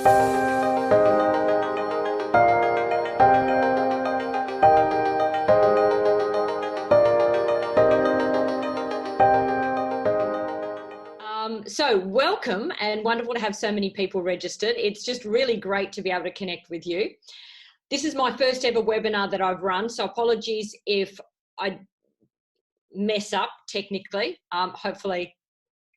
So welcome, and wonderful to have so many people registered. It's just really great to be able to connect with you. This is my first ever webinar that I've run, so apologies if I mess up technically. Hopefully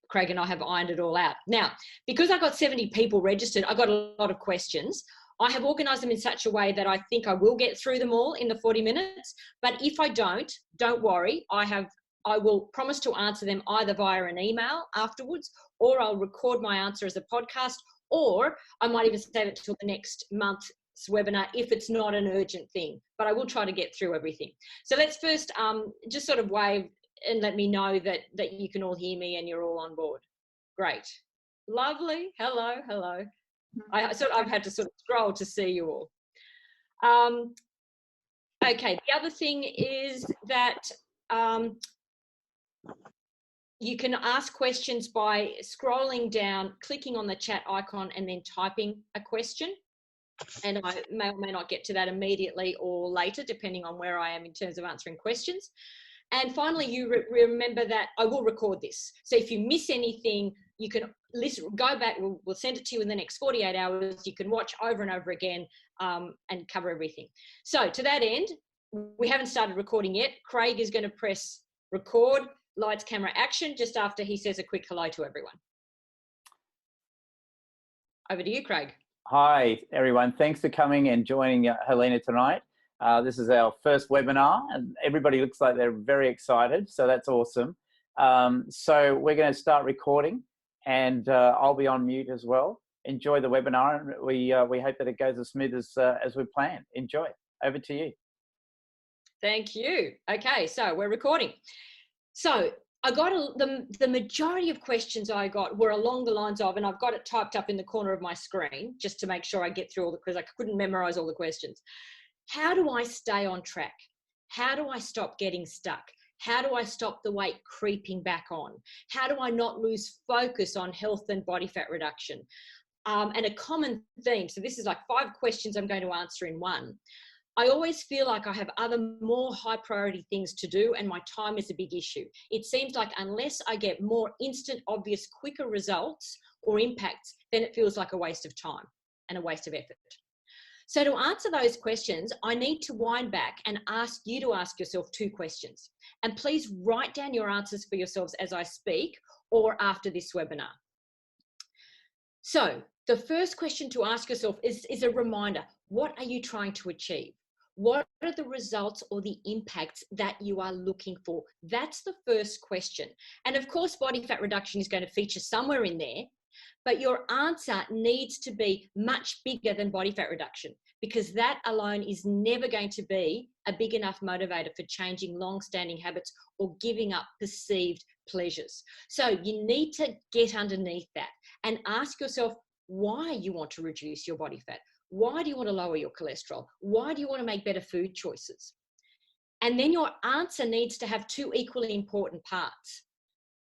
Craig and I have ironed it all out. Now, because I got 70 people registered, I got a lot of questions. I have organised them in such a way that I think I will get through them all in the 40 minutes, but if I don't worry. I will promise to answer them either via an email afterwards, or I'll record my answer as a podcast, or I might even save it till the next month's webinar if it's not an urgent thing, but I will try to get through everything. So let's first just sort of wave and let me know that you can all hear me and you're all on board. Great. Lovely. Hello, hello. I've had to sort of scroll to see you all. Okay, the other thing is that you can ask questions by scrolling down, clicking on the chat icon, and then typing a question. And I may or may not get to that immediately or later, depending on where I am in terms of answering questions. And finally, you remember that I will record this. So if you miss anything, you can listen, go back, we'll send it to you in the next 48 hours. You can watch over and over again and cover everything. So to that end, we haven't started recording yet. Craig is going to press record, lights, camera, action, just after he says a quick hello to everyone. Over to you, Craig. Hi, everyone. Thanks for coming and joining Helena tonight. This is our first webinar, and everybody looks like they're very excited, so that's awesome. So we're going to start recording, and I'll be on mute as well. Enjoy the webinar, and we hope that it goes as smooth as we planned. Enjoy. Over to you. Thank you. Okay, so we're recording. So I got the majority of questions I got were along the lines of, and I've got it typed up in the corner of my screen just to make sure I get through all the questions. I couldn't memorize all the questions. How do I stay on track? How do I stop getting stuck? How do I stop the weight creeping back on? How do I not lose focus on health and body fat reduction? And a common theme, so this is like 5 questions I'm going to answer in one. I always feel like I have other more high priority things to do, and my time is a big issue. It seems like unless I get more instant, obvious, quicker results or impacts, then it feels like a waste of time and a waste of effort. So to answer those questions, I need to wind back and ask you to ask yourself 2 questions. And please write down your answers for yourselves as I speak or after this webinar. So the first question to ask yourself is a reminder. What are you trying to achieve? What are the results or the impacts that you are looking for? That's the first question. And of course, body fat reduction is going to feature somewhere in there, but your answer needs to be much bigger than body fat reduction, because that alone is never going to be a big enough motivator for changing long-standing habits or giving up perceived pleasures. So you need to get underneath that and ask yourself why you want to reduce your body fat. Why do you want to lower your cholesterol? Why do you want to make better food choices? And then your answer needs to have 2 equally important parts.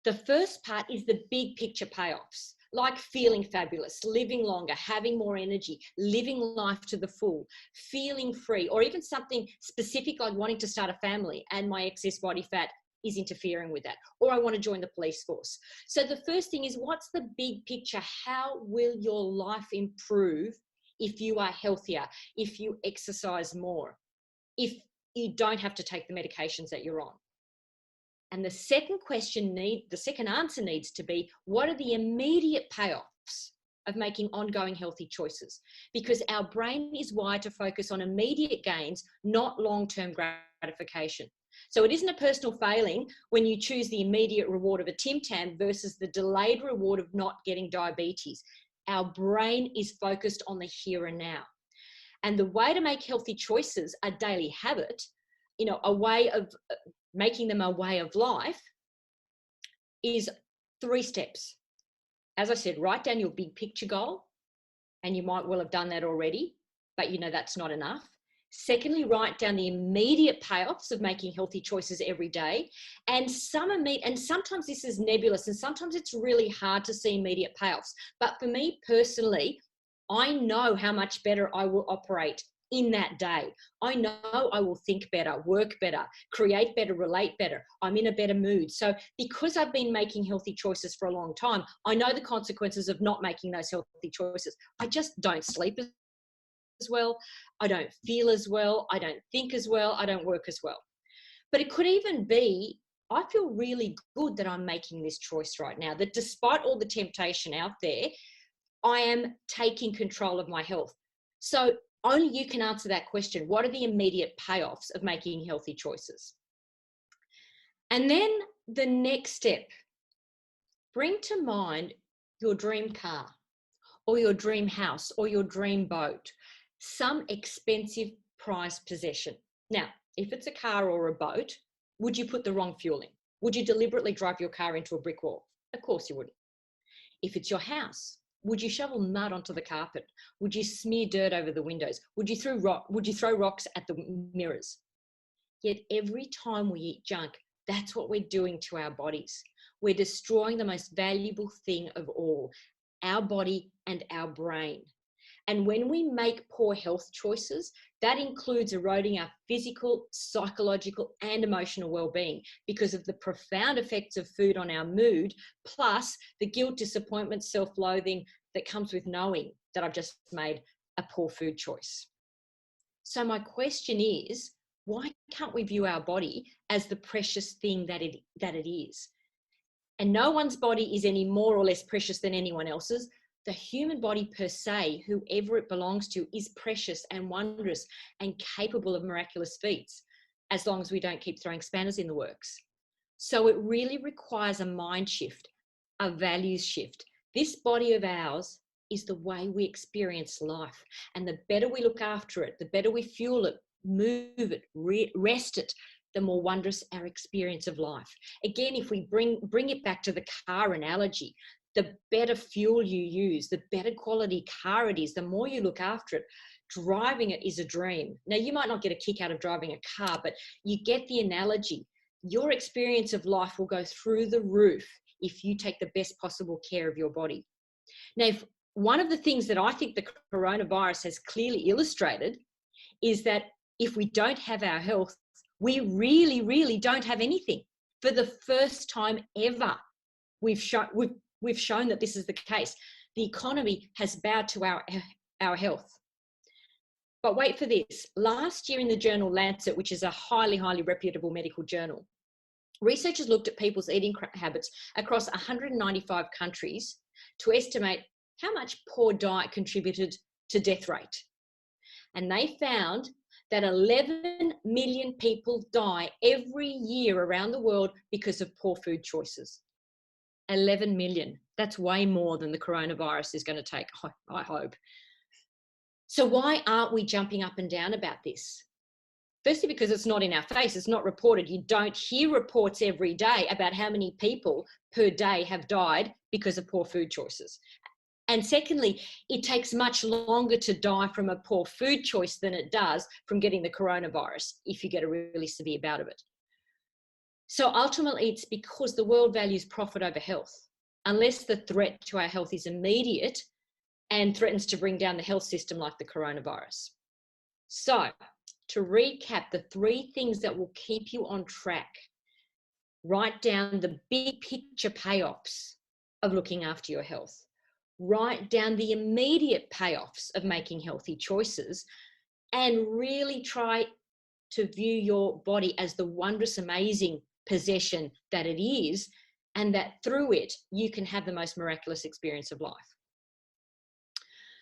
The first part is the big picture payoffs, like feeling fabulous, living longer, having more energy, living life to the full, feeling free, or even something specific like wanting to start a family and my excess body fat is interfering with that, or I want to join the police force. So the first thing is, what's the big picture? How will your life improve if you are healthier, if you exercise more, if you don't have to take the medications that you're on? And the second answer needs to be, what are the immediate payoffs of making ongoing healthy choices? Because our brain is wired to focus on immediate gains, not long-term gratification. So it isn't a personal failing when you choose the immediate reward of a Tim Tam versus the delayed reward of not getting diabetes. Our brain is focused on the here and now. And the way to make healthy choices a daily habit, a way of making them a way of life, is 3 steps. As I said, write down your big picture goal, and you might well have done that already, but that's not enough. Secondly, write down the immediate payoffs of making healthy choices every day. And sometimes this is nebulous, and sometimes it's really hard to see immediate payoffs. But for me personally, I know how much better I will operate in that day. I know I will think better, work better, create better, relate better. I'm in a better mood. So because I've been making healthy choices for a long time, I know the consequences of not making those healthy choices. I just don't sleep as well. I don't feel as well. I don't think as well. I don't work as well. But it could even be, I feel really good that I'm making this choice right now, that despite all the temptation out there, I am taking control of my health. So only you can answer that question. What are the immediate payoffs of making healthy choices? And then the next step, bring to mind your dream car or your dream house or your dream boat, some expensive prized possession. Now, if it's a car or a boat, would you put the wrong fuel in? Would you deliberately drive your car into a brick wall? Of course you wouldn't. If it's your house, would you shovel mud onto the carpet? Would you smear dirt over the windows? Would you throw rocks at the mirrors? Yet every time we eat junk, that's what we're doing to our bodies. We're destroying the most valuable thing of all, our body and our brain. And when we make poor health choices, that includes eroding our physical, psychological, and emotional well-being because of the profound effects of food on our mood, plus the guilt, disappointment, self-loathing that comes with knowing that I've just made a poor food choice. So my question is, why can't we view our body as the precious thing that it is? And no one's body is any more or less precious than anyone else's. The human body per se, whoever it belongs to, is precious and wondrous and capable of miraculous feats, as long as we don't keep throwing spanners in the works. So it really requires a mind shift, a values shift. This body of ours is the way we experience life. And the better we look after it, the better we fuel it, move it, rest it, the more wondrous our experience of life. Again, if we bring it back to the car analogy, the better fuel you use, the better quality car it is, the more you look after it. Driving it is a dream. Now, you might not get a kick out of driving a car, but you get the analogy. Your experience of life will go through the roof if you take the best possible care of your body. Now, one of the things that I think the coronavirus has clearly illustrated is that if we don't have our health, we really, really don't have anything. For the first time ever, we've shown that this is the case. The economy has bowed to our health. But wait for this. Last year in the journal Lancet, which is a highly, highly reputable medical journal, researchers looked at people's eating habits across 195 countries to estimate how much poor diet contributed to death rate. And they found that 11 million people die every year around the world because of poor food choices. 11 million. That's way more than the coronavirus is going to take, I hope. So why aren't we jumping up and down about this? Firstly, because it's not in our face. It's not reported. You don't hear reports every day about how many people per day have died because of poor food choices. And secondly, it takes much longer to die from a poor food choice than it does from getting the coronavirus if you get a really severe bout of it. So ultimately, it's because the world values profit over health, unless the threat to our health is immediate and threatens to bring down the health system like the coronavirus. So to recap, the 3 things that will keep you on track, write down the big picture payoffs of looking after your health. Write down the immediate payoffs of making healthy choices, and really try to view your body as the wondrous, amazing possession that it is, and that through it, you can have the most miraculous experience of life.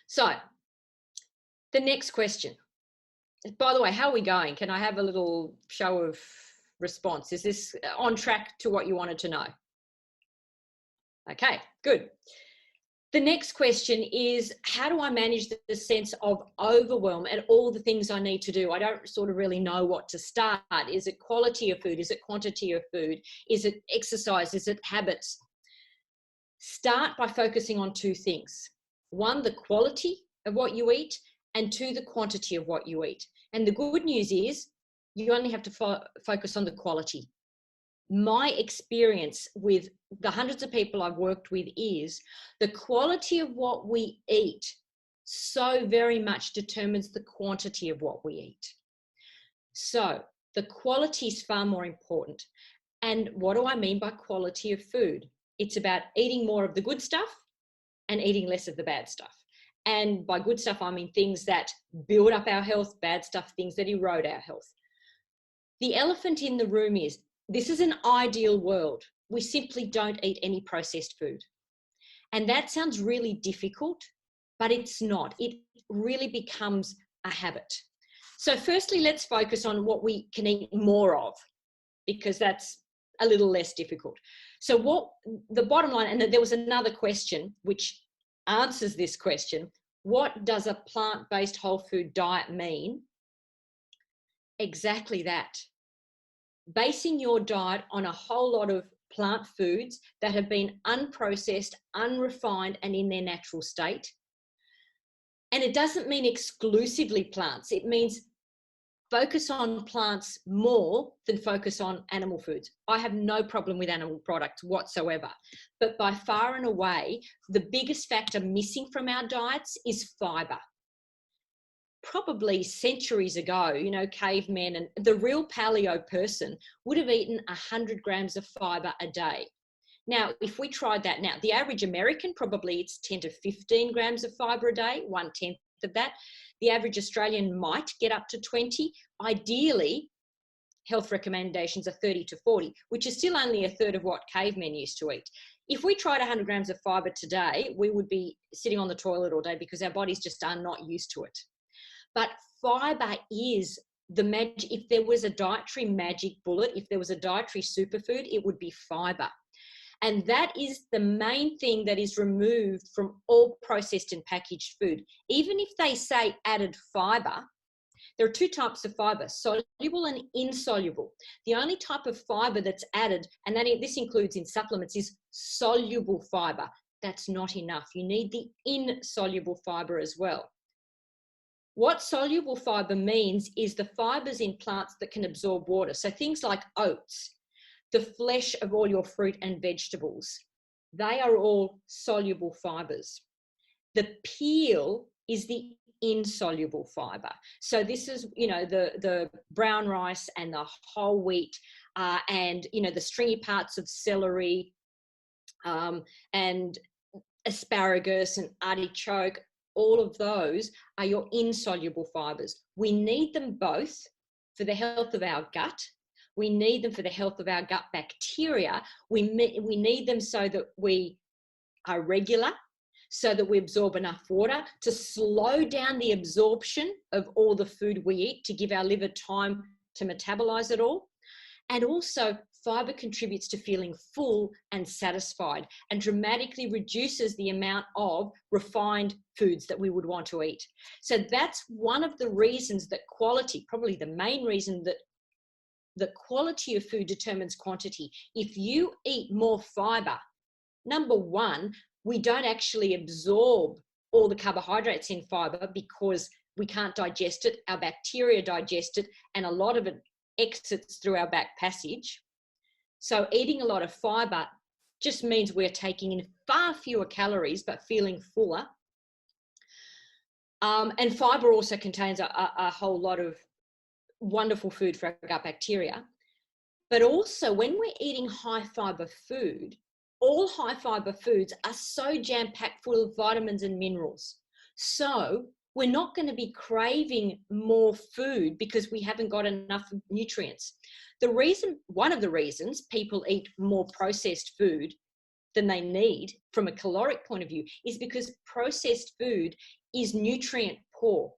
So the next question, by the way, how are we going? Can I have a little show of response? Is this on track to what you wanted to know? Okay, good. The next question is, how do I manage the sense of overwhelm and all the things I need to do? I don't sort of really know what to start. Is it quality of food? Is it quantity of food? Is it exercise? Is it habits? Start by focusing on 2 things. 1, the quality of what you eat, and 2, the quantity of what you eat. And the good news is you only have to focus on the quality. My experience with the hundreds of people I've worked with is the quality of what we eat so very much determines the quantity of what we eat. So the quality is far more important. And what do I mean by quality of food? It's about eating more of the good stuff and eating less of the bad stuff. And by good stuff, I mean things that build up our health, bad stuff, things that erode our health. The elephant in the room is, this is an ideal world. We simply don't eat any processed food. And that sounds really difficult, but it's not. It really becomes a habit. So firstly, let's focus on what we can eat more of, because that's a little less difficult. So what the bottom line, and there was another question which answers this question: what does a plant-based whole food diet mean? Exactly that. Basing your diet on a whole lot of plant foods that have been unprocessed, unrefined, and in their natural state. And it doesn't mean exclusively plants. It means focus on plants more than focus on animal foods. I have no problem with animal products whatsoever. But by far and away, the biggest factor missing from our diets is fiber. Probably centuries ago, you know, cavemen and the real paleo person would have eaten 100 grams of fiber a day. Now, if we tried that now, the average American probably eats 10 to 15 grams of fiber a day, 1/10 of that. The average Australian might get up to 20. Ideally, health recommendations are 30 to 40, which is still only a third of what cavemen used to eat. If we tried 100 grams of fiber today, we would be sitting on the toilet all day because our bodies just are not used to it. But fiber is the magic. If there was a dietary magic bullet, if there was a dietary superfood, it would be fiber. And that is the main thing that is removed from all processed and packaged food. Even if they say added fiber, there are two types of fiber, soluble and insoluble. The only type of fiber that's added, and this includes in supplements, is soluble fiber. That's not enough. You need the insoluble fiber as well. What soluble fiber means is the fibers in plants that can absorb water. So things like oats, the flesh of all your fruit and vegetables, they are all soluble fibers. The peel is the insoluble fiber. So this is, you know, the brown rice and the whole wheat and, you know, the stringy parts of celery and asparagus and artichoke. All of those are your insoluble fibers. We need them both for the health of our gut. We need them for the health of our gut bacteria. We need them so that we are regular, so that we absorb enough water to slow down the absorption of all the food we eat, to give our liver time to metabolize it all. And also, fiber contributes to feeling full and satisfied and dramatically reduces the amount of refined foods that we would want to eat. So that's one of the reasons that quality, probably the main reason that the quality of food determines quantity. If you eat more fiber, number one, we don't actually absorb all the carbohydrates in fiber because we can't digest it. Our bacteria digest it, and a lot of it exits through our back passage. So eating a lot of fiber just means we're taking in far fewer calories but feeling fuller. And fiber also contains a whole lot of wonderful food for our gut bacteria. But also, when we're eating high fiber food, all high fiber foods are so jam-packed full of vitamins and minerals. So we're not going to be craving more food because we haven't got enough nutrients. One of the reasons people eat more processed food than they need from a caloric point of view is because processed food is nutrient poor.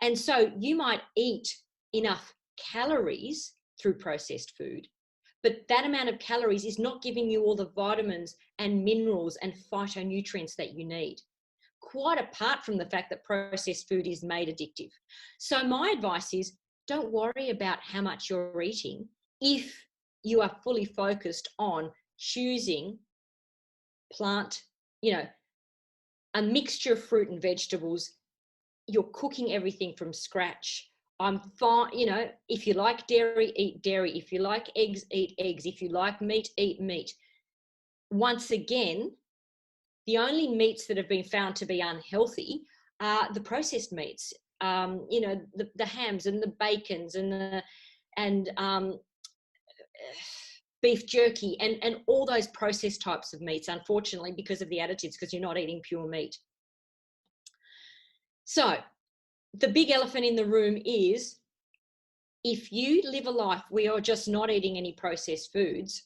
And so you might eat enough calories through processed food, but that amount of calories is not giving you all the vitamins and minerals and phytonutrients that you need, quite apart from the fact that processed food is made addictive. So my advice is, don't worry about how much you're eating if you are fully focused on choosing plant, a mixture of fruit and vegetables. You're cooking everything from scratch. I'm fine, if you like dairy, eat dairy. If you like eggs, eat eggs. If you like meat, eat meat. Once again, the only meats that have been found to be unhealthy the processed meats, you know, the hams and the bacons and beef jerky and all those processed types of meats, unfortunately, because of the additives, because you're not eating pure meat. So the big elephant in the room is, if you live a life where you're just not eating any processed foods,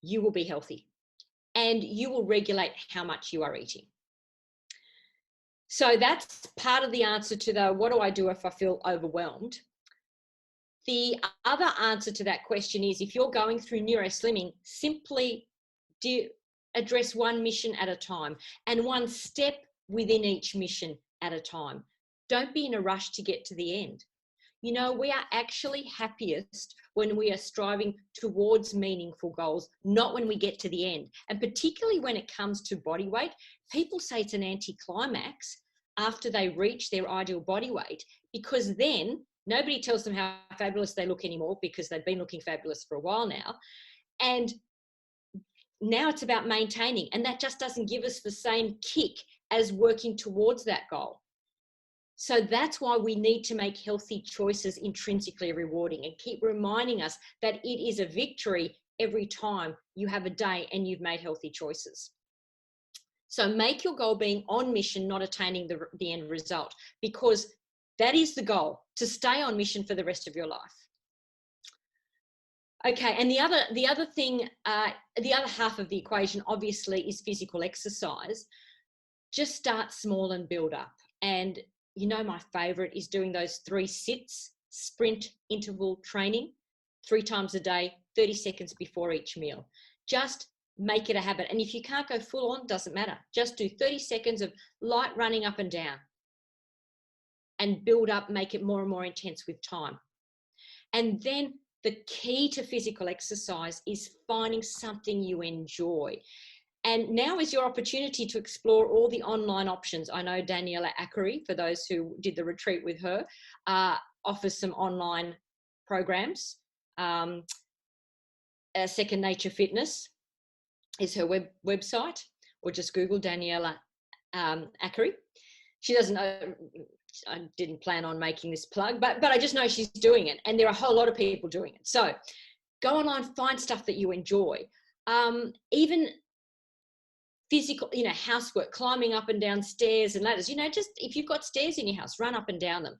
you will be healthy and you will regulate how much you are eating. So that's part of the answer to the, what do I do if I feel overwhelmed? The other answer to that question is, if you're going through neuroslimming, simply address one mission at a time and one step within each mission at a time. Don't be in a rush to get to the end. You know, we are actually happiest when we are striving towards meaningful goals, not when we get to the end. And particularly when it comes to body weight, people say it's an anticlimax after they reach their ideal body weight, because then nobody tells them how fabulous they look anymore, because they've been looking fabulous for a while now. And now it's about maintaining, and that just doesn't give us the same kick as working towards that goal. So that's why we need to make healthy choices intrinsically rewarding, and keep reminding us that it is a victory every time you have a day and you've made healthy choices. So make your goal being on mission, not attaining the end result, because that is the goal, to stay on mission for the rest of your life. Okay, and the other thing, the other half of the equation obviously is physical exercise. Just start small and build up. And you know, my favorite is doing those 3 sits, sprint interval training, 3 times a day, 30 seconds before each meal. Just make it a habit. And if you can't go full on, doesn't matter. Just do 30 seconds of light running up and down, and build up, make it more and more intense with time. And then the key to physical exercise is finding something you enjoy. And now is your opportunity to explore all the online options. I know Daniela Ackery, for those who did the retreat with her, offers some online programs. Second Nature Fitness is her website, or just Google Daniela Ackery. She doesn't know, I didn't plan on making this plug, but I just know she's doing it, and there are a whole lot of people doing it. So go online, find stuff that you enjoy. Even physical, you know, housework, climbing up and down stairs and ladders, you know, just if you've got stairs in your house, run up and down them.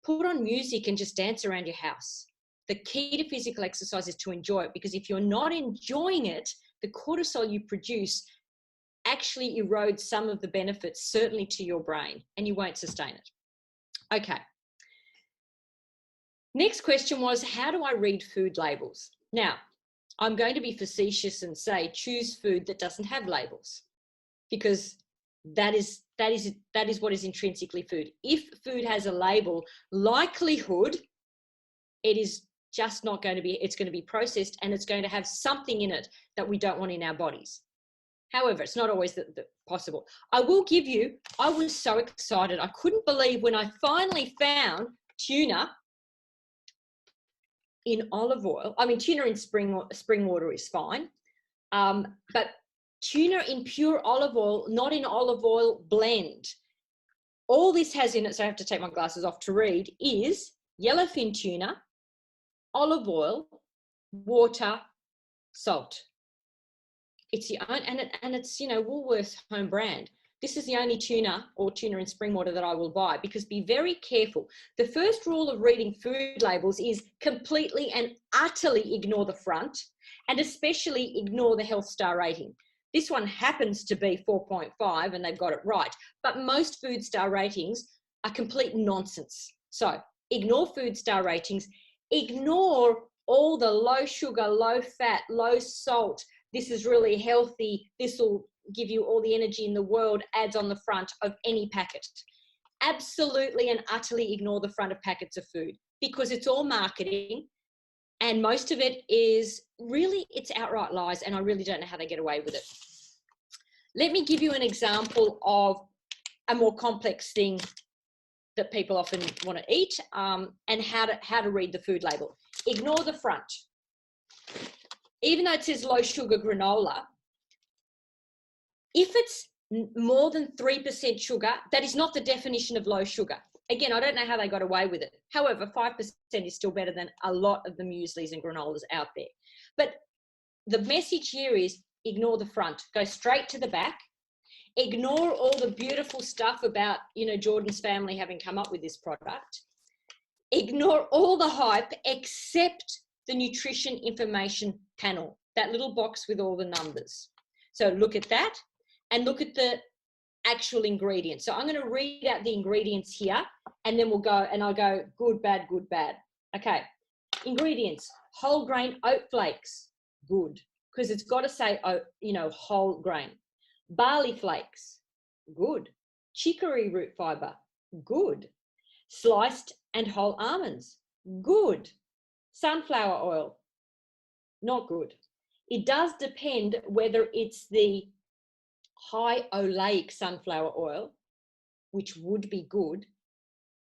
Put on music and just dance around your house. The key to physical exercise is to enjoy it, because if you're not enjoying it, the cortisol you produce actually erodes some of the benefits, certainly to your brain, and you won't sustain it. Okay. Next question was, how do I read food labels? Now, I'm going to be facetious and say, choose food that doesn't have labels, because that is what is intrinsically food. If food has a label, likelihood it is just not going to be, it's going to be processed, and it's going to have something in it that we don't want in our bodies. However, it's not always possible. I will give you, I was so excited. I couldn't believe when I finally found tuna in olive oil. I mean, tuna in spring water is fine, but tuna in pure olive oil, not in olive oil blend. All this has in it, so I have to take my glasses off to read, is yellowfin tuna, olive oil, water, salt. It's the only, and it's, you know, Woolworths home brand. This is the only tuna or tuna in spring water that I will buy, because be very careful. The first rule of reading food labels is completely and utterly ignore the front, and especially ignore the health star rating. This one happens to be 4.5 and they've got it right, but most food star ratings are complete nonsense. So ignore food star ratings, ignore all the low sugar, low fat, low salt, this is really healthy, this will give you all the energy in the world, ads on the front of any packet. Absolutely and utterly ignore the front of packets of food, because it's all marketing, and most of it is really, it's outright lies, and I really don't know how they get away with it. Let me give you an example of a more complex thing that people often want to eat, and how to read the food label. Ignore the front. Even though it says low sugar granola, if it's more than 3% sugar, that is not the definition of low sugar. Again, I don't know how they got away with it. However, 5% is still better than a lot of the mueslis and granolas out there. But the message here is ignore the front, go straight to the back. Ignore all the beautiful stuff about, you know, Jordan's family having come up with this product. Ignore all the hype except the nutrition information panel, that little box with all the numbers. So look at that and look at the actual ingredients. So I'm going to read out the ingredients here and then we'll go and I'll go good, bad, good, bad. Okay. Ingredients: whole grain oat flakes, good, because it's got to say, you know, whole grain. Barley flakes, good. Chicory root fiber, good. Sliced and whole almonds, good. Sunflower oil, not good. It does depend whether it's the high oleic sunflower oil, which would be good.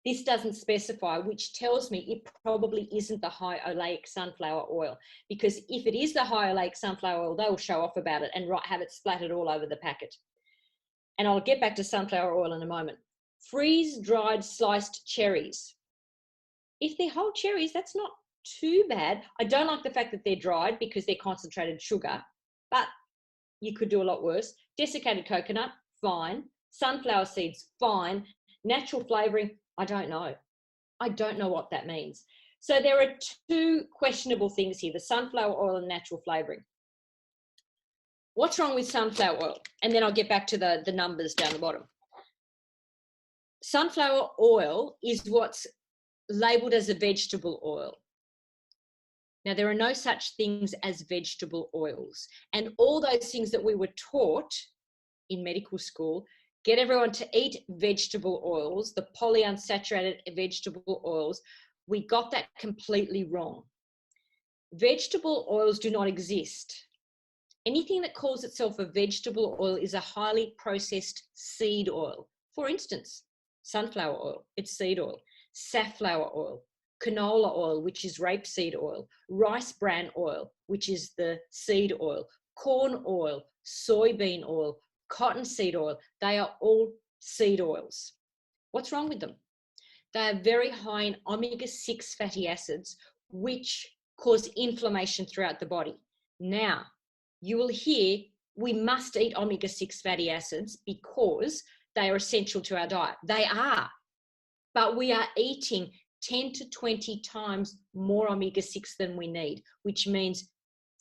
This doesn't specify, which tells me it probably isn't the high oleic sunflower oil, because if it is the high oleic sunflower oil, they will show off about it and have it splattered all over the packet. And I'll get back to sunflower oil in a moment. Freeze-dried sliced cherries. If they're whole cherries, that's not too bad. I don't like the fact that they're dried because they're concentrated sugar, but you could do a lot worse. Desiccated coconut, fine. Sunflower seeds, fine. Natural flavoring, I don't know. I don't know what that means. So there are two questionable things here, the sunflower oil and natural flavoring. What's wrong with sunflower oil? And then I'll get back to the numbers down the bottom. Sunflower oil is what's labeled as a vegetable oil. Now, there are no such things as vegetable oils. And all those things that we were taught in medical school, get everyone to eat vegetable oils, the polyunsaturated vegetable oils, we got that completely wrong. Vegetable oils do not exist. Anything that calls itself a vegetable oil is a highly processed seed oil. For instance, sunflower oil, it's seed oil. Safflower oil, canola oil, which is rapeseed oil, rice bran oil, which is the seed oil, corn oil, soybean oil, cottonseed oil, they are all seed oils. What's wrong with them? They are very high in omega-6 fatty acids, which cause inflammation throughout the body. Now, you will hear we must eat omega-6 fatty acids because they are essential to our diet. They are, but we are eating 10 to 20 times more omega-6 than we need, which means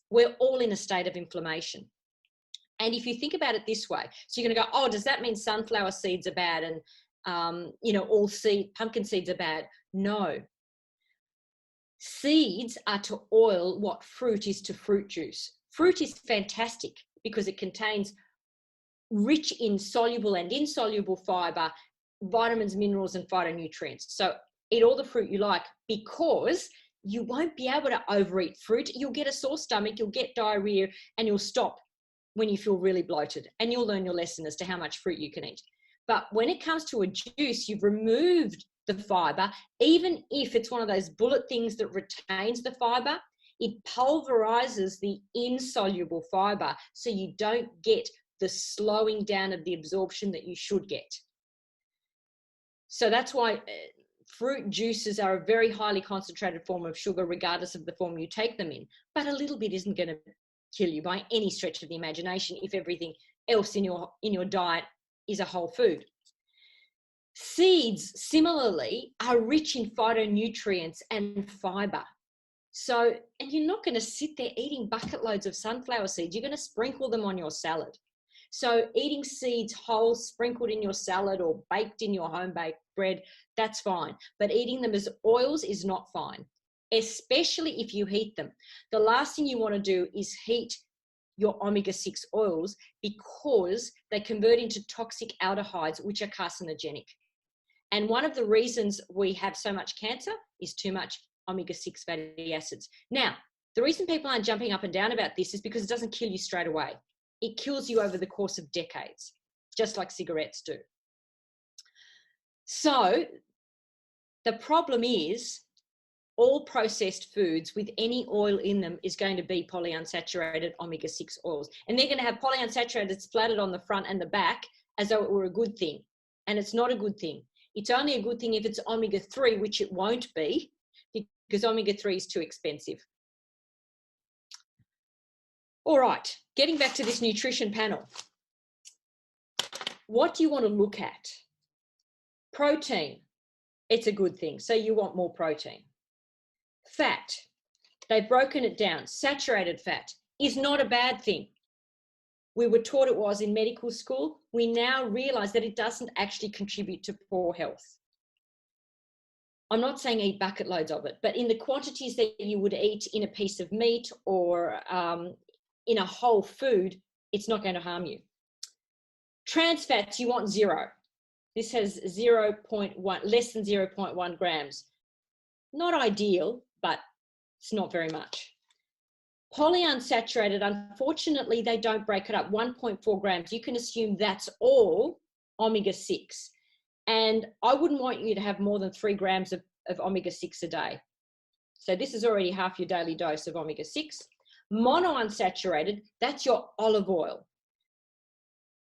we're all in a state of inflammation. And if you think about it this way, so you're going to go, oh, does that mean sunflower seeds are bad and, you know, all pumpkin seeds are bad? No. Seeds are to oil what fruit is to fruit juice. Fruit is fantastic because it contains rich in soluble and insoluble fiber, vitamins, minerals, and phytonutrients. So eat all the fruit you like because you won't be able to overeat fruit. You'll get a sore stomach, you'll get diarrhea, and you'll stop when you feel really bloated, and you'll learn your lesson as to how much fruit you can eat. But when it comes to a juice, you've removed the fiber. Even if it's one of those bullet things that retains the fiber, it pulverizes the insoluble fiber, so you don't get the slowing down of the absorption that you should get. So that's why fruit juices are a very highly concentrated form of sugar, regardless of the form you take them in. But a little bit isn't going to kill you by any stretch of the imagination if everything else in your diet is a whole food. Seeds, similarly, are rich in phytonutrients and fiber. So, and you're not going to sit there eating bucket loads of sunflower seeds. You're going to sprinkle them on your salad. So eating seeds whole, sprinkled in your salad or baked in your home-baked bread, that's fine. But eating them as oils is not fine, especially if you heat them. The last thing you want to do is heat your omega-6 oils because they convert into toxic aldehydes, which are carcinogenic. And one of the reasons we have so much cancer is too much omega-6 fatty acids. Now, the reason people aren't jumping up and down about this is because it doesn't kill you straight away. It kills you over the course of decades, just like cigarettes do. So the problem is all processed foods with any oil in them is going to be polyunsaturated omega-6 oils. And they're going to have polyunsaturated splattered on the front and the back as though it were a good thing. And it's not a good thing. It's only a good thing if it's omega-3, which it won't be, because omega-3 is too expensive. All right, getting back to this nutrition panel. What do you want to look at? Protein, it's a good thing. So you want more protein. Fat, they've broken it down. Saturated fat is not a bad thing. We were taught it was in medical school. We now realize that it doesn't actually contribute to poor health. I'm not saying eat bucket loads of it, but in the quantities that you would eat in a piece of meat or in a whole food, it's not going to harm you. Trans fats, you want 0. This has 0.1, less than 0.1 grams. Not ideal, but it's not very much. Polyunsaturated, unfortunately, they don't break it up. 1.4 grams. You can assume that's all omega-6. And I wouldn't want you to have more than 3 grams of omega-6 a day. So this is already half your daily dose of omega-6. Monounsaturated, that's your olive oil.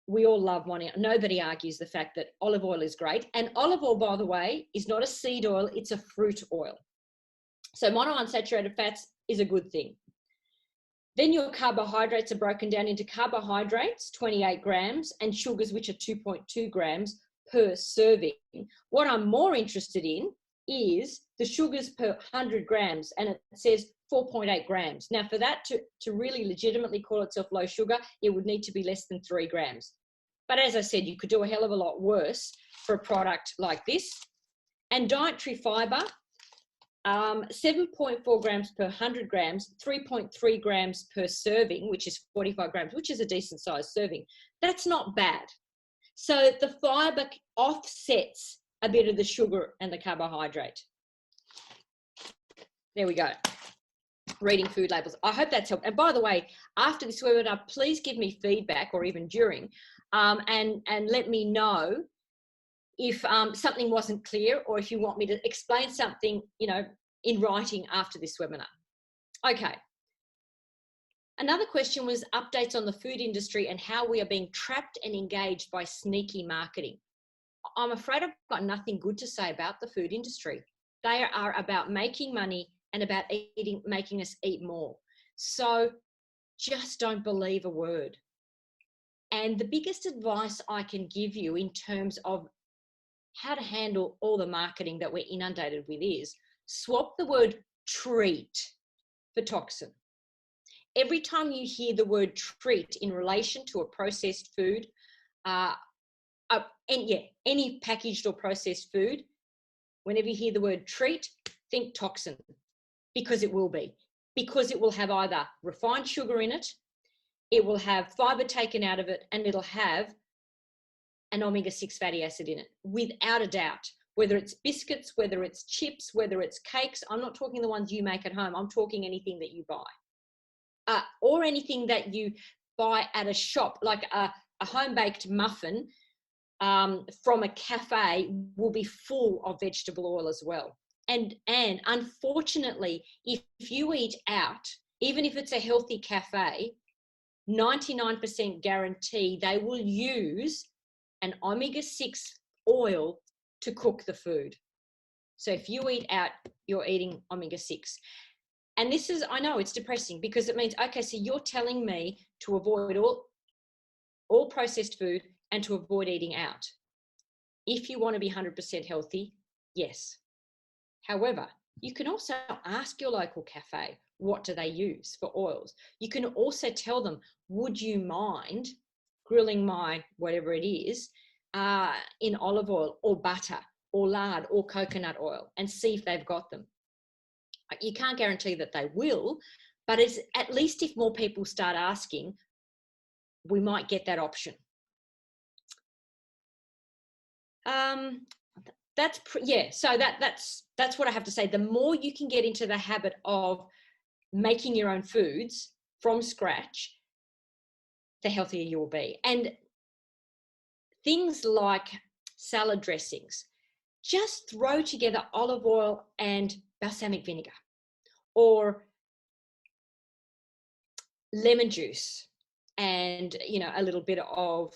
We all love mono. Nobody argues the fact that olive oil is great. And olive oil, by the way, is not a seed oil, it's a fruit oil. So monounsaturated fats is a good thing. Then your carbohydrates are broken down into carbohydrates, 28 grams, and sugars, which are 2.2 grams per serving. What I'm more interested in is the sugars per 100 grams, and it says 4.8 grams. Now, for that to really legitimately call itself low sugar, it would need to be less than 3 grams. But as I said, you could do a hell of a lot worse for a product like this. And dietary fiber, 7.4 grams per 100 grams, 3.3 grams per serving, which is 45 grams, which is a decent sized serving. That's not bad. So the fiber offsets a bit of the sugar and the carbohydrate. There we go. Reading food labels. I hope that's helped. And by the way, after this webinar, please give me feedback, or even during, and let me know if something wasn't clear, or if you want me to explain something, in writing after this webinar. Okay. Another question was updates on the food industry and how we are being trapped and engaged by sneaky marketing. I'm afraid I've got nothing good to say about the food industry. They are about making money and about making us eat more. So just don't believe a word. And the biggest advice I can give you in terms of how to handle all the marketing that we're inundated with is swap the word treat for toxin. Every time you hear the word treat in relation to a processed food, any packaged or processed food, whenever you hear the word treat, think toxin, because it will be. Because it will have either refined sugar in it, it will have fiber taken out of it, and it'll have an omega-6 fatty acid in it, without a doubt. Whether it's biscuits, whether it's chips, whether it's cakes, I'm not talking the ones you make at home, I'm talking anything that you buy. Or anything that you buy at a shop, like a home-baked muffin from a cafe will be full of vegetable oil as well. And unfortunately, if you eat out, even if it's a healthy cafe, 99% guarantee they will use an omega-6 oil to cook the food. So if you eat out, you're eating omega-6. And this is, I know it's depressing, because it means, okay, so you're telling me to avoid all processed food and to avoid eating out. If you want to be 100% healthy, yes. However, you can also ask your local cafe, what do they use for oils? You can also tell them, would you mind grilling my whatever it is in olive oil or butter or lard or coconut oil, and see if they've got them. You can't guarantee that they will, but it's, at least if more people start asking, we might get that option. So that's what I have to say. The more you can get into the habit of making your own foods from scratch, the healthier you will be. And things like salad dressings, just throw together olive oil and balsamic vinegar, or lemon juice and, you know, a little bit of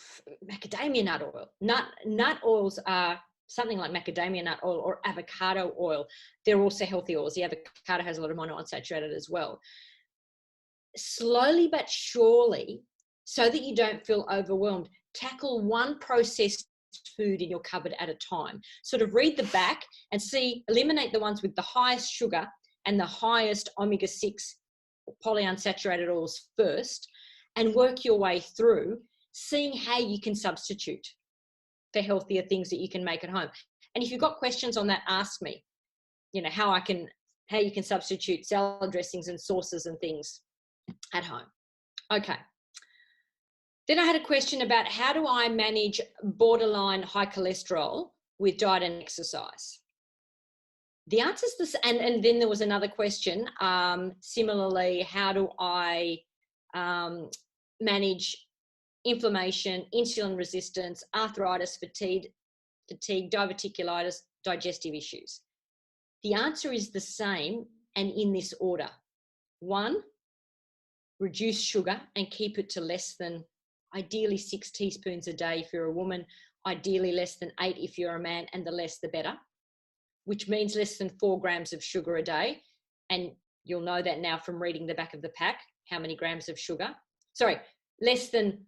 macadamia nut oil. Nut oils are something like macadamia nut oil or avocado oil. They're also healthy oils. The avocado has a lot of monounsaturated as well. Slowly but surely, so that you don't feel overwhelmed, tackle one processed food in your cupboard at a time. Sort of read the back and see, eliminate the ones with the highest sugar and the highest omega-6 polyunsaturated oils first, and work your way through, seeing how you can substitute for healthier things that you can make at home. And if you've got questions on that, ask me, you know, how you can substitute salad dressings and sauces and things at home. Okay. Then I had a question about, how do I manage borderline high cholesterol with diet and exercise? The answer is this, and then there was another question, similarly, how do I manage inflammation, insulin resistance, arthritis, fatigue, diverticulitis, digestive issues? The answer is the same and in this order. 1, reduce sugar and keep it to less than, ideally 6 teaspoons a day if you're a woman, ideally less than 8 if you're a man, and the less the better, which means less than 4 grams of sugar a day. And you'll know that now from reading the back of the pack, how many grams of sugar. Sorry, less than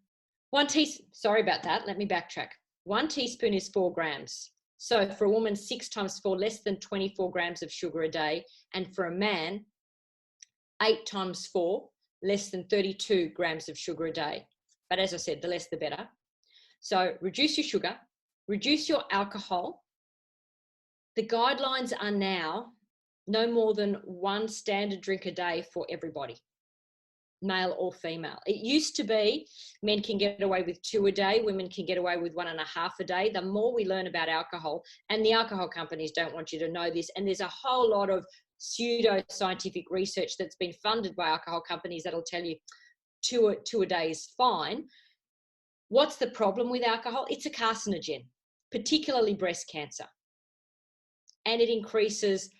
1 teaspoon. Sorry about that. Let me backtrack. 1 teaspoon is 4 grams. So for a woman, 6 times 4, less than 24 grams of sugar a day. And for a man, 8 times 4, less than 32 grams of sugar a day. But as I said, the less the better. So reduce your sugar, reduce your alcohol. The guidelines are now no more than 1 standard drink a day for everybody, male or female. It used to be men can get away with 2 a day, women can get away with 1.5 a day. The more we learn about alcohol, and the alcohol companies don't want you to know this, and there's a whole lot of pseudo-scientific research that's been funded by alcohol companies that'll tell you 2 a day is fine. What's the problem with alcohol? It's a carcinogen, particularly breast cancer. And it increases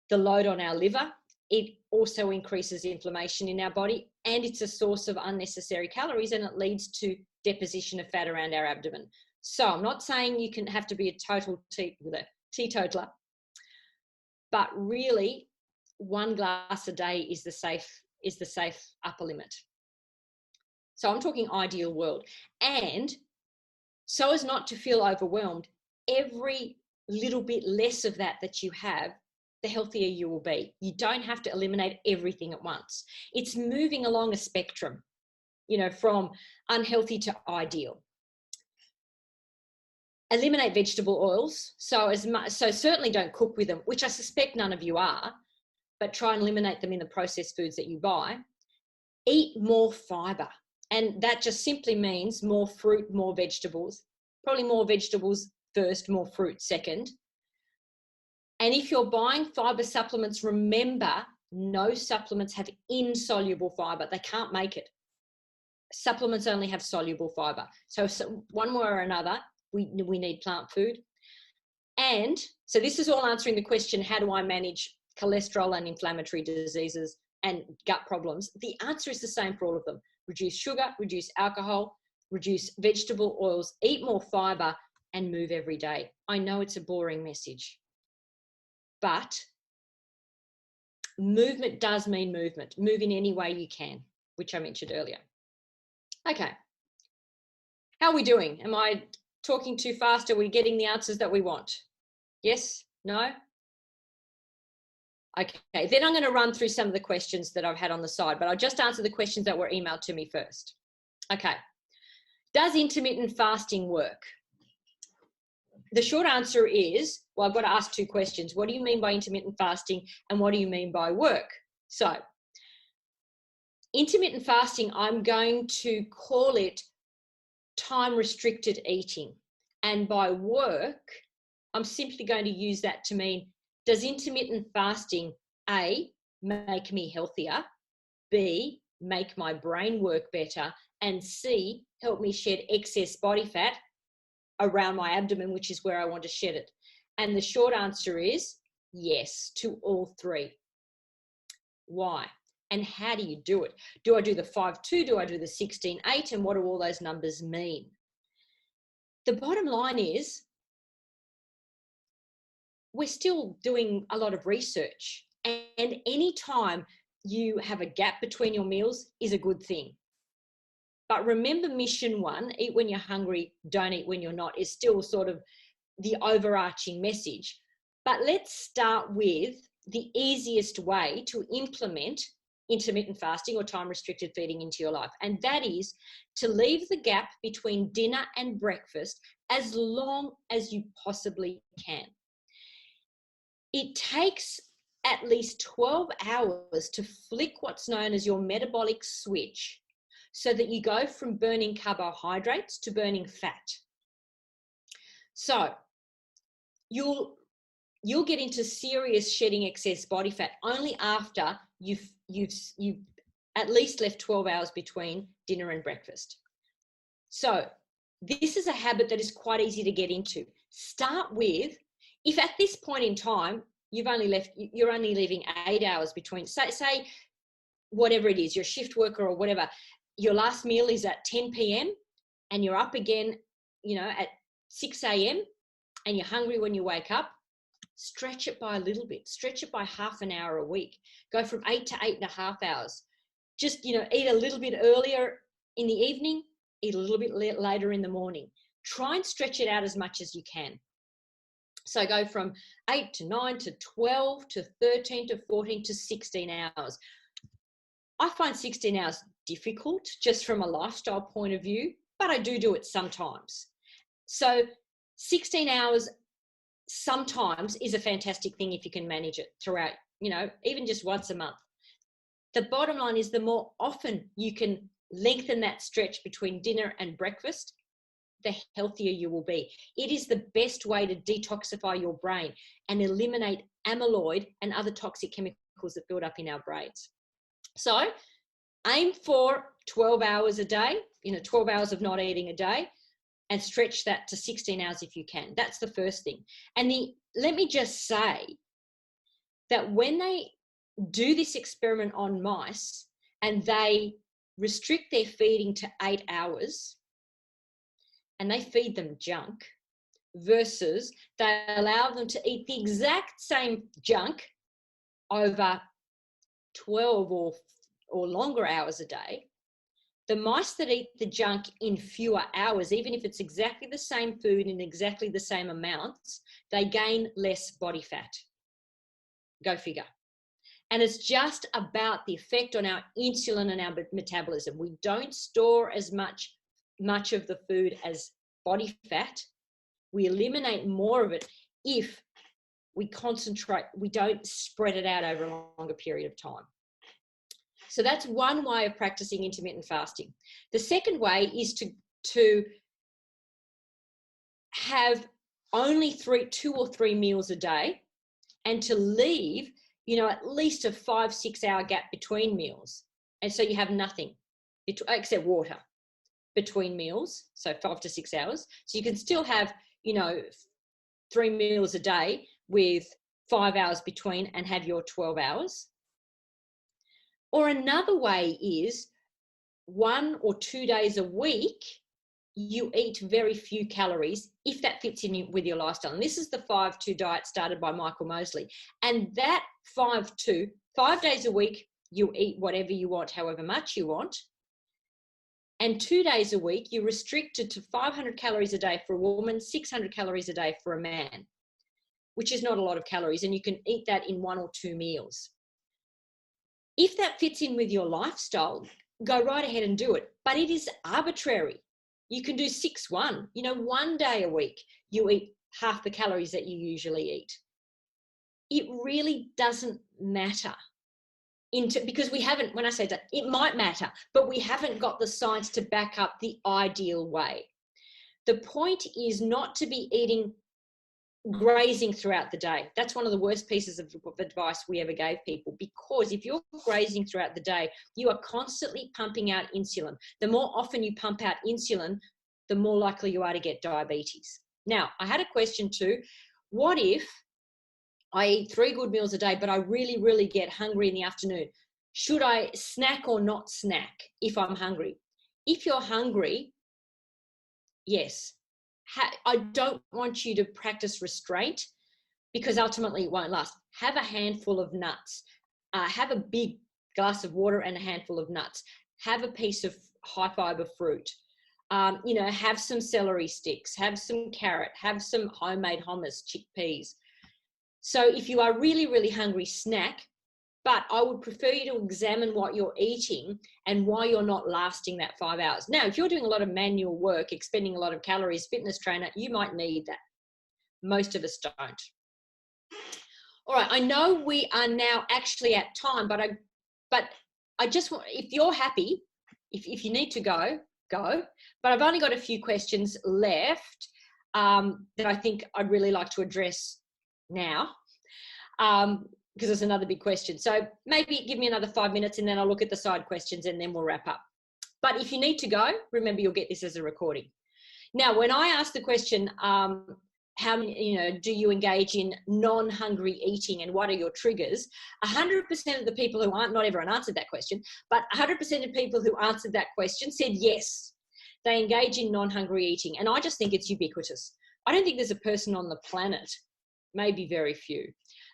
the load on our liver. It also increases inflammation in our body, and it's a source of unnecessary calories, and it leads to deposition of fat around our abdomen. So I'm not saying you can have to be a total teetotaler, but really 1 glass a day is the safe upper limit. So I'm talking ideal world. And so as not to feel overwhelmed, every little bit less of that you have, the healthier you will be. You don't have to eliminate everything at once. It's moving along a spectrum, you know, from unhealthy to ideal. Eliminate vegetable oils. So certainly don't cook with them, which I suspect none of you are, but try and eliminate them in the processed foods that you buy. Eat more fiber. And that just simply means more fruit, more vegetables, probably more vegetables first, more fruit second. And if you're buying fiber supplements, remember, no supplements have insoluble fiber. They can't make it. Supplements only have soluble fiber. So one way or another, we need plant food. And so this is all answering the question, how do I manage cholesterol and inflammatory diseases and gut problems? The answer is the same for all of them. Reduce sugar, reduce alcohol, reduce vegetable oils, eat more fiber, and move every day. I know it's a boring message, but movement does mean movement. Move in any way you can, which I mentioned earlier. Okay. How are we doing? Am I talking too fast? Are we getting the answers that we want? Yes? No? Okay, then I'm going to run through some of the questions that I've had on the side, but I'll just answer the questions that were emailed to me first. Okay. Does intermittent fasting work? The short answer is, well, I've got to ask 2 questions. What do you mean by intermittent fasting, and what do you mean by work? So, intermittent fasting, I'm going to call it time-restricted eating. And by work, I'm simply going to use that to mean, does intermittent fasting, A, make me healthier, B, make my brain work better, and C, help me shed excess body fat around my abdomen, which is where I want to shed it. And the short answer is yes to all three. Why? And how do you do it? Do I do the 5-2? Do I do the 16-8? And what do all those numbers mean? The bottom line is we're still doing a lot of research, and any time you have a gap between your meals is a good thing. But remember, mission one, eat when you're hungry, don't eat when you're not, is still sort of the overarching message. But let's start with the easiest way to implement intermittent fasting or time-restricted feeding into your life. And that is to leave the gap between dinner and breakfast as long as you possibly can. It takes at least 12 hours to flick what's known as your metabolic switch so that you go from burning carbohydrates to burning fat. So you'll get into serious shedding excess body fat only after you've at least left 12 hours between dinner and breakfast. So this is a habit that is quite easy to get into. Start with, if at this point in time you're only leaving 8 hours between, say whatever it is, you're a shift worker or whatever, your last meal is at 10 p.m. and you're up again, at 6 a.m. and you're hungry when you wake up, stretch it by a little bit. Stretch it by half an hour a week. Go from 8 to 8.5 hours. Just, eat a little bit earlier in the evening, eat a little bit later in the morning. Try and stretch it out as much as you can. So go from 8 to 9 to 12 to 13 to 14 to 16 hours. I find 16 hours difficult just from a lifestyle point of view, but I do it sometimes. So 16 hours sometimes is a fantastic thing if you can manage it throughout, even just once a month. The bottom line is the more often you can lengthen that stretch between dinner and breakfast, the healthier you will be. It is the best way to detoxify your brain and eliminate amyloid and other toxic chemicals that build up in our brains. So aim for 12 hours a day, 12 hours of not eating a day, and stretch that to 16 hours if you can. That's the first thing. And let me just say that when they do this experiment on mice and they restrict their feeding to 8 hours and they feed them junk versus they allow them to eat the exact same junk over 12 or longer hours a day, the mice that eat the junk in fewer hours, even if it's exactly the same food in exactly the same amounts, they gain less body fat. Go figure. And it's just about the effect on our insulin and our metabolism. We don't store as much of the food as body fat. We eliminate more of it if we concentrate, we don't spread it out over a longer period of time. So that's one way of practicing intermittent fasting. The second way is to have only 2 or 3 meals a day and to leave, at least a 5-6 hour gap between meals. And so you have nothing except water between meals, so 5 to 6 hours. So you can still have, 3 meals a day with 5 hours between and have your 12 hours. Or another way is 1 or 2 days a week, you eat very few calories if that fits in with your lifestyle. And this is the 5-2 diet started by Michael Mosley. And that 5-2, 5 days a week, you eat whatever you want, however much you want. And 2 days a week, you're restricted to 500 calories a day for a woman, 600 calories a day for a man, which is not a lot of calories. And you can eat that in 1 or 2 meals. If that fits in with your lifestyle, go right ahead and do it. But it is arbitrary. You can do 6-1. 1 day a week, you eat half the calories that you usually eat. It really doesn't matter. Because we haven't, when I say that, it might matter, but we haven't got the science to back up the ideal way. The point is not to be eating grazing throughout the day. That's one of the worst pieces of advice we ever gave people, because if you're grazing throughout the day, you are constantly pumping out insulin. The more often you pump out insulin, the more likely you are to get diabetes. Now, I had a question too. What if I eat 3 good meals a day, but I really, really get hungry in the afternoon? Should I snack or not snack if I'm hungry? If you're hungry, yes. I don't want you to practice restraint, because ultimately it won't last. Have a handful of nuts. Have a big glass of water and a handful of nuts. Have a piece of high fiber fruit. Have some celery sticks, have some carrot, have some homemade hummus, chickpeas. So if you are really, really hungry, snack. But I would prefer you to examine what you're eating and why you're not lasting that 5 hours. Now, if you're doing a lot of manual work, expending a lot of calories, fitness trainer, you might need that. Most of us don't. All right, I know we are now actually at time, but I just want, if you're happy, if you need to go. But I've only got a few questions left that I think I'd really like to address now. Because it's another big question. So maybe give me another 5 minutes and then I'll look at the side questions and then we'll wrap up. But if you need to go, remember you'll get this as a recording. Now, when I asked the question, how many, do you engage in non-hungry eating and what are your triggers? 100% of the people who not everyone answered that question, but 100% of people who answered that question said yes, they engage in non-hungry eating. And I just think it's ubiquitous. I don't think there's a person on the planet, maybe very few,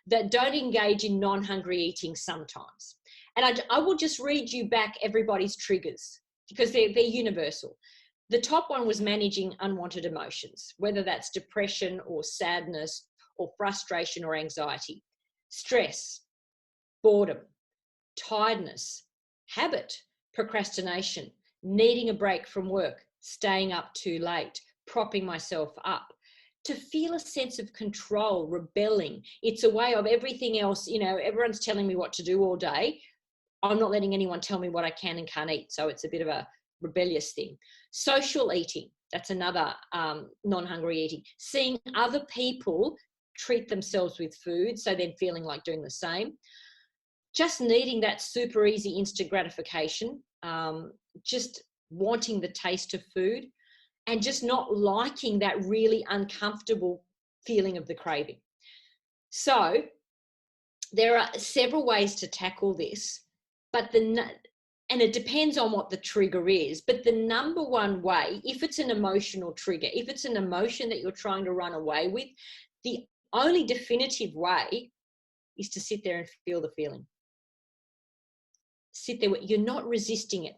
that don't engage in non-hungry eating sometimes. And I will just read you back everybody's triggers because they're universal. The top one was managing unwanted emotions, whether that's depression or sadness or frustration or anxiety, stress, boredom, tiredness, habit, procrastination, needing a break from work, staying up too late, propping myself up. To feel a sense of control, rebelling. It's a way of everything else, everyone's telling me what to do all day. I'm not letting anyone tell me what I can and can't eat. So it's a bit of a rebellious thing. Social eating, that's another non-hungry eating. Seeing other people treat themselves with food, so then feeling like doing the same. Just needing that super easy instant gratification, just wanting the taste of food. And just not liking that really uncomfortable feeling of the craving. So there are several ways to tackle this, and it depends on what the trigger is, but the number one way, if it's an emotional trigger, if it's an emotion that you're trying to run away with, the only definitive way is to sit there and feel the feeling. Sit there, you're not resisting it.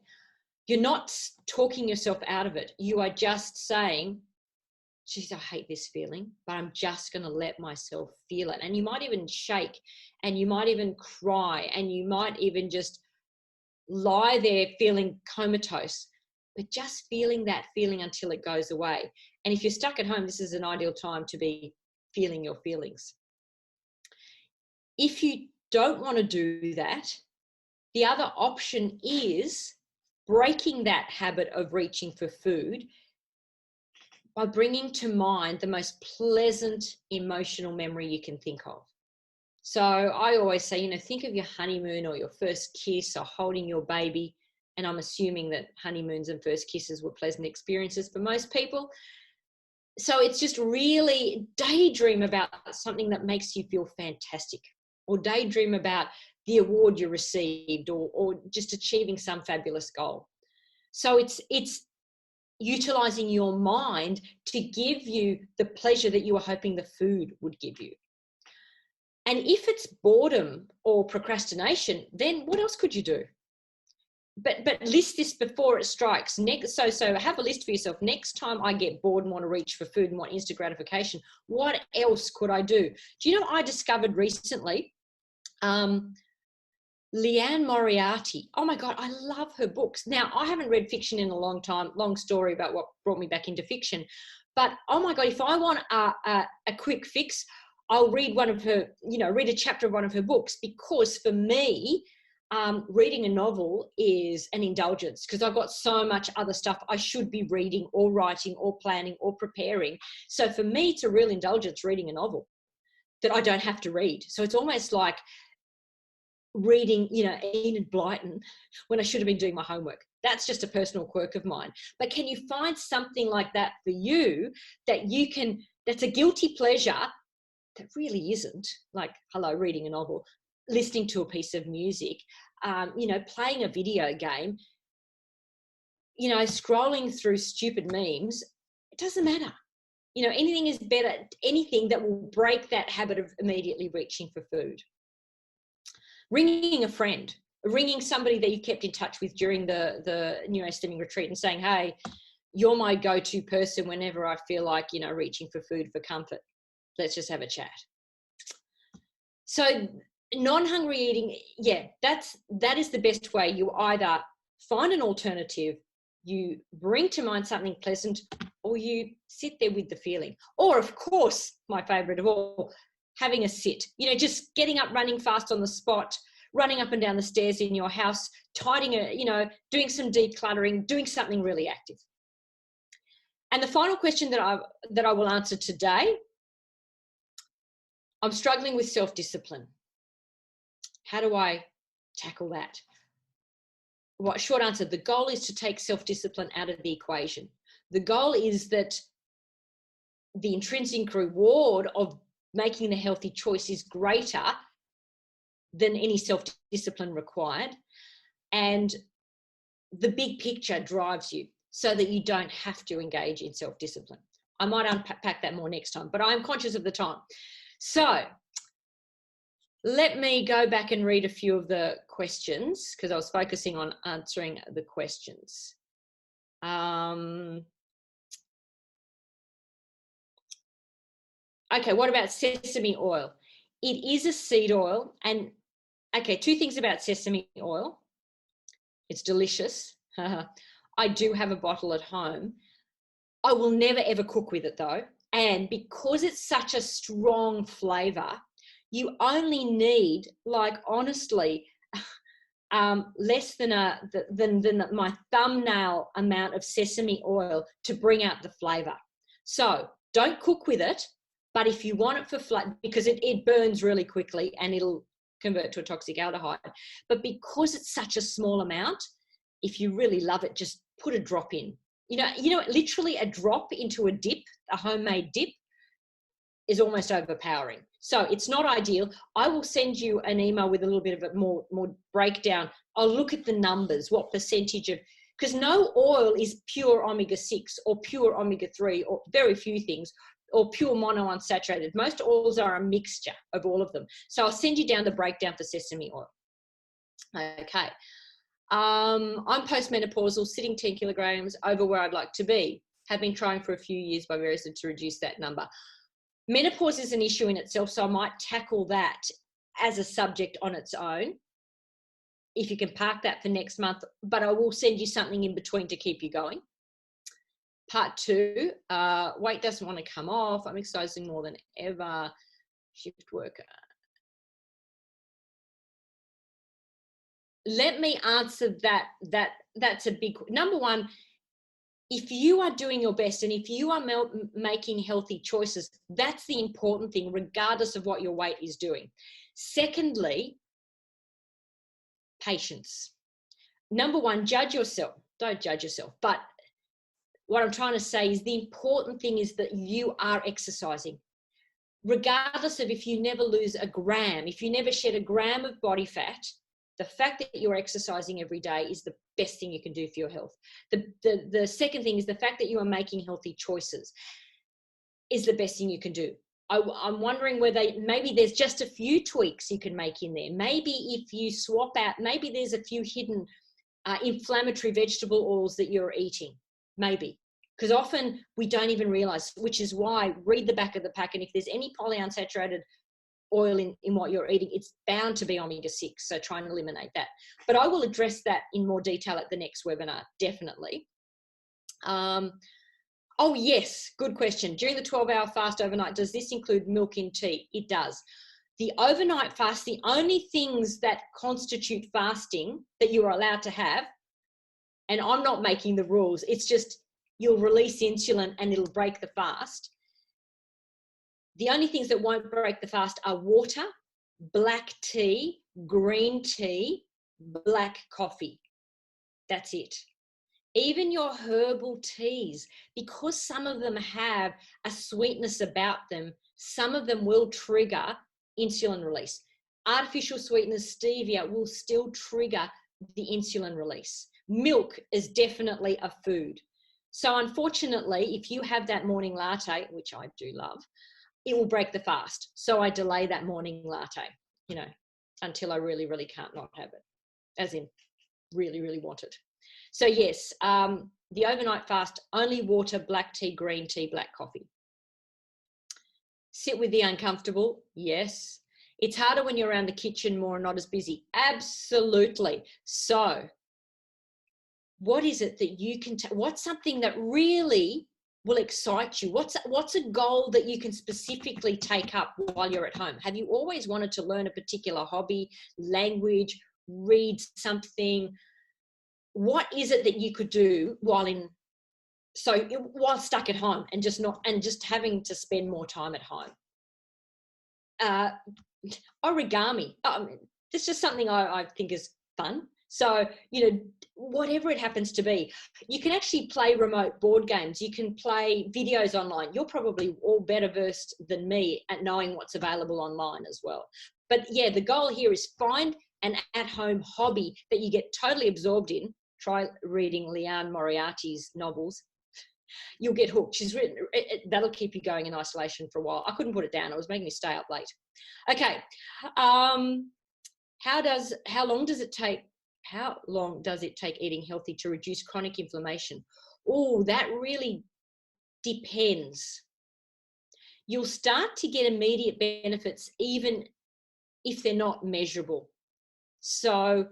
You're not talking yourself out of it. You are just saying, geez, I hate this feeling, but I'm just going to let myself feel it. And you might even shake and you might even cry and you might even just lie there feeling comatose, but just feeling that feeling until it goes away. And if you're stuck at home, this is an ideal time to be feeling your feelings. If you don't want to do that, the other option is breaking that habit of reaching for food by bringing to mind the most pleasant emotional memory you can think of. So I always say, think of your honeymoon or your first kiss or holding your baby. And I'm assuming that honeymoons and first kisses were pleasant experiences for most people. So it's just really daydream about something that makes you feel fantastic, or daydream about the award you received, or just achieving some fabulous goal. So it's utilizing your mind to give you the pleasure that you were hoping the food would give you. And if it's boredom or procrastination, then what else could you do? But list this before it strikes. So have a list for yourself. Next time I get bored and want to reach for food and want instant gratification, what else could I do? Do you know what I discovered recently? Leanne Moriarty. Oh my God, I love her books. Now, I haven't read fiction in a long time, long story about what brought me back into fiction. But oh my God, if I want a quick fix, I'll read read a chapter of one of her books, because for me, reading a novel is an indulgence, because I've got so much other stuff I should be reading or writing or planning or preparing. So for me, it's a real indulgence reading a novel that I don't have to read. So it's almost like reading, Enid Blyton when I should have been doing my homework. That's just a personal quirk of mine. But can you find something like that for you that that's a guilty pleasure, that really isn't. Like, hello, reading a novel, listening to a piece of music, you know, playing a video game, you know, scrolling through stupid memes. It doesn't matter. You know, anything is better, anything that will break that habit of immediately reaching for food. Ringing a friend, ringing somebody that you kept in touch with during the NeuroSlimming retreat and saying, hey, you're my go-to person whenever I feel like, you know, reaching for food for comfort. Let's just have a chat. So non-hungry eating, yeah, that is the best way. You either find an alternative, you bring to mind something pleasant, or you sit there with the feeling. Or, of course, my favorite of all, having a sit. You know, just getting up, running fast on the spot, running up and down the stairs in your house, tidying, you know, doing some decluttering, doing something really active. And the final question that I will answer today, I'm struggling with self-discipline. How do I tackle that? Well, short answer, the goal is to take self-discipline out of the equation. The goal is that the intrinsic reward of making the healthy choice is greater than any self-discipline required. And the big picture drives you so that you don't have to engage in self-discipline. I might unpack that more next time, but I'm conscious of the time. So let me go back and read a few of the questions because I was focusing on answering the questions. Okay, what about sesame oil? It is a seed oil. And okay, two things about sesame oil. It's delicious. I do have a bottle at home. I will never ever cook with it though. And because it's such a strong flavor, you only need, like, honestly, less than my thumbnail amount of sesame oil to bring out the flavor. So don't cook with it, but if you want it for flavor, because it burns really quickly and it'll convert to a toxic aldehyde. But because it's such a small amount, if you really love it, just put a drop in. You know, literally a drop into a dip, a homemade dip, is almost overpowering. So it's not ideal. I will send you an email with a little bit of a more breakdown. I'll look at the numbers, what percentage of, because no oil is pure omega-6 or pure omega-3 or very few things, or pure monounsaturated. Most oils are a mixture of all of them. So I'll send you down the breakdown for sesame oil. Okay. I'm postmenopausal, sitting 10 kilograms over where I'd like to be. Have been trying for a few years by various to reduce that number. Menopause is an issue in itself, so I might tackle that as a subject on its own. If you can park that for next month, but I will send you something in between to keep you going. Part 2, weight doesn't want to come off. I'm exercising more than ever. Shift worker. Let me answer that. That's a big number one. If you are doing your best and if you are making healthy choices, that's the important thing, regardless of what your weight is doing. Secondly, patience. Number one, judge yourself. Don't judge yourself. But what I'm trying to say is the important thing is that you are exercising. Regardless of if you never lose a gram, if you never shed a gram of body fat, the fact that you're exercising every day is the best thing you can do for your health. The second thing is the fact that you are making healthy choices is the best thing you can do. I'm wondering whether maybe there's just a few tweaks you can make in there. Maybe if you swap out, maybe there's a few hidden inflammatory vegetable oils that you're eating, maybe. Because often we don't even realize, which is why read the back of the pack. And if there's any polyunsaturated oil in what you're eating, it's bound to be omega-6, so try and eliminate that. But I will address that in more detail at the next webinar, definitely. Oh yes, good question. During the 12-hour fast overnight, does this include milk in tea? It does. The overnight fast, the only things that constitute fasting that you are allowed to have, and I'm not making the rules, it's just you'll release insulin and it'll break the fast. The only things that won't break the fast are water, black tea, green tea, black coffee. That's it. even your herbal teas, because some of them have a sweetness about them, some of them will trigger insulin release. Artificial sweeteners, stevia, will still trigger the insulin release. Milk is definitely a food. So unfortunately, if you have that morning latte, which I do love, it will break the fast. So I delay that morning latte, you know, until I really, really can't not have it, as in really, really want it. So yes, the overnight fast, only water, black tea, green tea, black coffee. Sit with the uncomfortable, yes. It's harder when you're around the kitchen more and not as busy. Absolutely. So what is it that you can, what's something that really will excite you? What's a goal that you can specifically take up while you're at home? Have you always wanted to learn a particular hobby, language, read something? What is it that you could do while stuck at home and just having to spend more time at home? Origami. It's just something I think is fun. So, you know, whatever it happens to be, you can actually play remote board games. You can play videos online. You're probably all better versed than me at knowing what's available online as well. But yeah, the goal here is find an at-home hobby that you get totally absorbed in. Try reading Liane Moriarty's novels. You'll get hooked. She's written, that'll keep you going in isolation for a while. I couldn't put it down. It was making me stay up late. Okay. How long does it take eating healthy to reduce chronic inflammation? Oh, that really depends. You'll start to get immediate benefits even if they're not measurable. So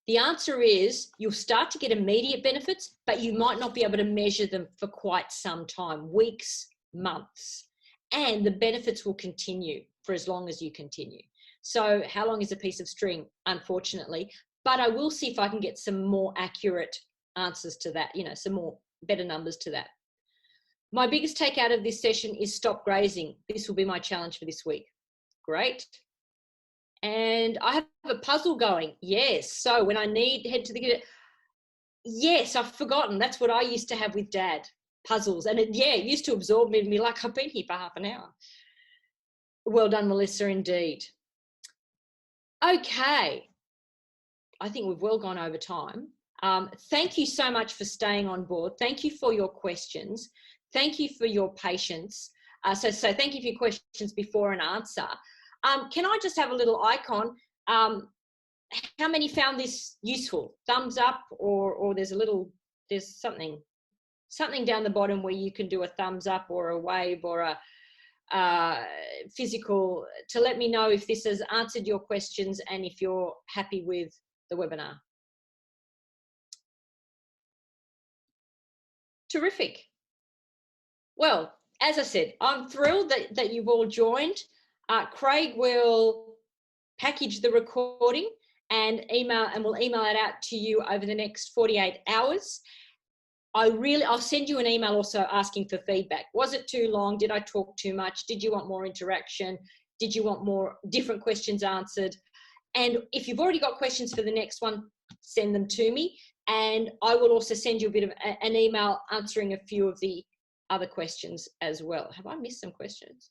the answer is you'll start to get immediate benefits, but you might not be able to measure them for quite some time, weeks, months, and the benefits will continue for as long as you continue. So how long is a piece of string? Unfortunately, but I will see if I can get some more accurate answers to that, you know, some more better numbers to that. My biggest takeout of this session is stop grazing. This will be my challenge for this week. Great. And I have a puzzle going. Yes. So when I head to the, yes, I've forgotten. That's what I used to have with Dad, puzzles. And it used to absorb me and be like, I've been here for half an hour. Well done, Melissa, indeed. Okay. I think we've well gone over time. Thank you so much for staying on board. Thank you for your questions. Thank you for your patience. So thank you for your questions before and answer. Can I just have a little icon? How many found this useful? Thumbs up, or there's something down the bottom where you can do a thumbs up or a wave or a physical to let me know if this has answered your questions and if you're happy with the webinar. Terrific. Well, as I said, I'm thrilled that you've all joined. Craig will package the recording and we'll email it out to you over the next 48 hours. I'll send you an email also asking for feedback. Was it too long? Did I talk too much? Did you want more interaction? Did you want more different questions answered? And if you've already got questions for the next one, send them to me. And I will also send you a bit of an email answering a few of the other questions as well. Have I missed some questions?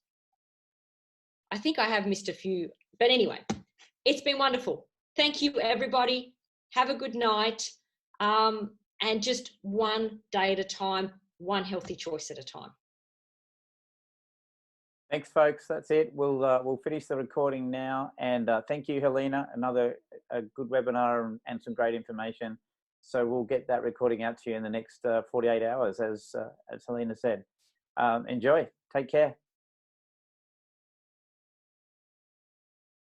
I think I have missed a few, but anyway, it's been wonderful. Thank you, everybody. Have a good night. And just one day at a time, one healthy choice at a time. Thanks, folks. That's it. We'll finish the recording now. And thank you, Helena. Another good webinar and some great information. So we'll get that recording out to you in the next 48 hours, as Helena said. Enjoy. Take care.